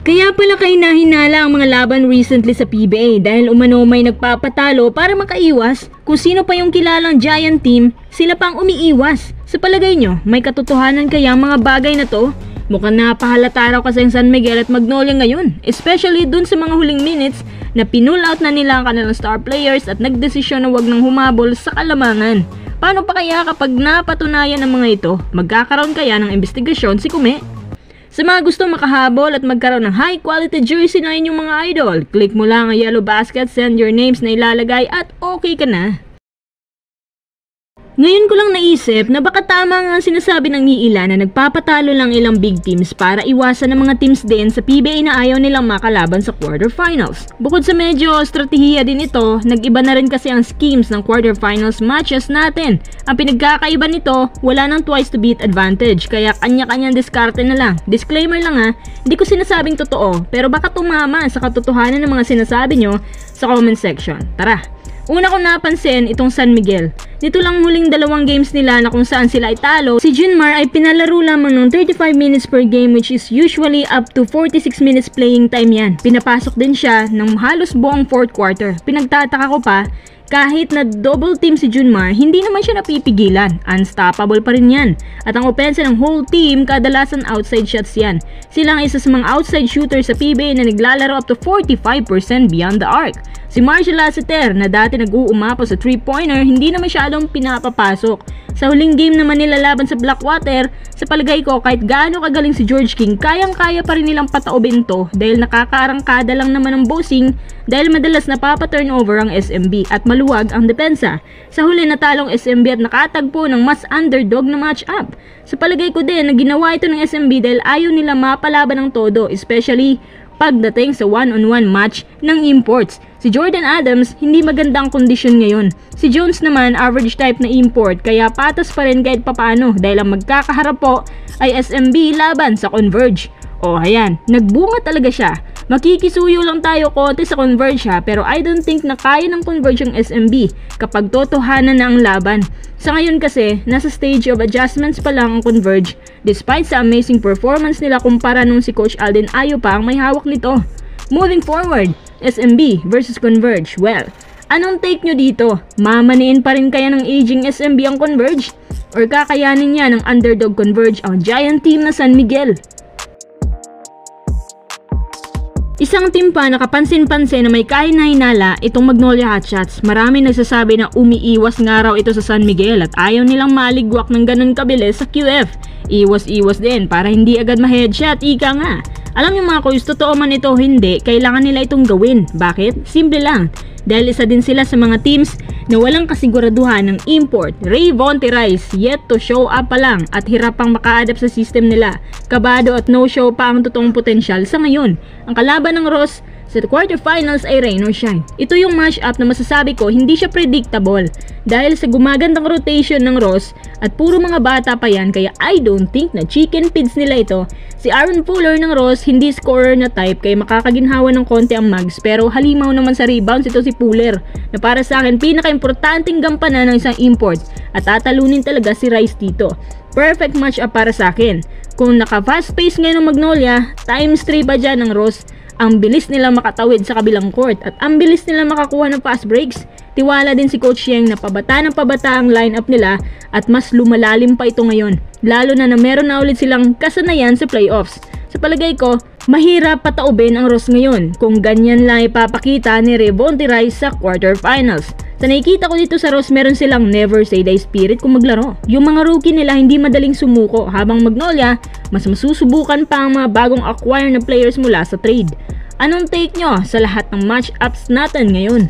Kaya pala kahinahinala ang mga laban recently sa PBA dahil umano may nagpapatalo para makaiwas. Kung sino pa yung kilalang giant team, sila pang umiiwas. Sa palagay nyo, may katotohanan kaya ang mga bagay na to? Mukhang napahalata raw kasi ang San Miguel at Magnolia ngayon, especially dun sa mga huling minutes na pinull out na nila ang kanilang star players at nagdesisyon na wag nang humabol sa kalamangan. Paano pa kaya kapag napatunayan ang mga ito? Magkakaroon kaya ng investigasyon si Kume? Sa mga gustong makahabol at magkaroon ng high quality jersey na inyong mga idol, click mo lang ang yellow basket, send your names na ilalagay at okay ka na. Ngayon ko lang naisip na baka tama nga ang sinasabi ng iilan na nagpapatalo lang ilang big teams para iwasan ng mga teams din sa PBA na ayaw nilang makalaban sa quarterfinals. Bukod sa medyo estratehiya din ito, nag-iba na rin kasi ang schemes ng quarterfinals matches natin. Ang pinagkakaiba nito, wala nang twice to beat advantage, kaya kanya-kanyang diskarte na lang. Disclaimer lang ha, hindi ko sinasabing totoo, pero baka tumama sa katotohanan ng mga sinasabi nyo sa comment section. Tara! Una kong napansin itong San Miguel. Dito lang huling 2 games nila na kung saan sila ay talo, si Junmar ay pinalaro lamang ng 35 minutes per game which is usually up to 46 minutes playing time yan. Pinapasok din siya ng halos buong 4th quarter. Pinagtataka ko pa, kahit na double team si Junmar, hindi naman siya napipigilan. Unstoppable pa rin yan. At ang opensa ng whole team, kadalasan outside shots yan. Sila ang isa sa mga outside shooters sa PBA na naglalaro up to 45% beyond the arc. Si Marshall Lassiter na dati nag-uumapo sa 3-pointer, hindi na masyadong pinapapasok. Sa huling game naman nila laban sa Blackwater, sa palagay ko kahit gaano kagaling si George King, kayang-kaya pa rin nilang pataobin to dahil nakakaarangkada lang naman ang bossing dahil madalas napapa-turnover ang SMB at maluwag ang depensa. Sa huli natalong SMB at nakatagpo ng mas underdog na match-up. Sa palagay ko din na ginawa ito ng SMB dahil ayaw nila mapalaban ng todo, especially pagdating sa one-on-one match ng imports. Si Jordan Adams, hindi magandang kondisyon ngayon. Si Jones naman, average type na import, kaya patas pa rin kahit papano dahil ang magkakaharap po ay SMB laban sa Converge. O ayan, nagbunga talaga siya. Makikisuyo lang tayo konti sa Converge ha, pero I don't think na kaya ng Converge ang SMB kapag totohanan na ang laban. Sa ngayon kasi, nasa stage of adjustments pa lang ang Converge despite sa amazing performance nila kumpara nung si Coach Alden Ayo pa ang may hawak nito. Moving forward, SMB versus Converge. Well, anong take nyo dito? Mamaniin pa rin kaya ng aging SMB ang Converge? Or kakayanin niya ng underdog Converge ang giant team na San Miguel? Isang team pa nakapansin-pansin na may kahinahinala itong Magnolia Hotshots. Marami nagsasabi na umiiwas nga raw ito sa San Miguel at ayaw nilang maligwak ng ganun kabilis sa QF. Iwas-iwas din para hindi agad ma-headshot, ika nga. Alam niyo mga kuys, totoo man ito o hindi, kailangan nila itong gawin. Bakit? Simple lang. Dahil isa din sila sa mga teams na walang kasiguraduhan ng import. Rayvonte Rice, yet to show up pa lang at hirap pang maka-adapt sa system nila. Kabado at no-show pa ang totoong potensyal sa ngayon. Ang kalaban ng Ross sa quarterfinals ay rain or shine. Ito yung match-up na masasabi ko hindi siya predictable dahil sa gumagandang rotation ng Ross at puro mga bata pa yan, kaya I don't think na chicken feeds nila ito. Si Aaron Fuller ng Ross hindi scorer na type kaya makakaginhawa ng konti ang Mags, pero halimaw naman sa rebounds ito si Fuller na para sa akin pinaka-importanting gampanan ng isang import at tatalunin talaga si Rice dito. Perfect match-up para sa akin. Kung naka-fast pace ngayon ng Magnolia, times 3 ba dyan ng Ross? Ang bilis nila makatawid sa kabilang court at ang bilis nila makakuha ng fast breaks. Tiwala din si Coach Yeng na pabata ng pabata ang lineup nila at mas lumalalim pa ito ngayon. Lalo na meron na ulit silang kasanayan sa playoffs. Sa palagay ko, mahirap pataubin ang Ross ngayon kung ganyan lang ipapakita ni Rayvonte Rice sa quarterfinals. Sa nakikita ko dito sa Ross, meron silang never say die spirit kung maglaro. Yung mga rookie nila hindi madaling sumuko, habang Magnolia, mas masusubukan pa ang mga bagong acquire na players mula sa trade. Anong take nyo sa lahat ng matchups natin ngayon?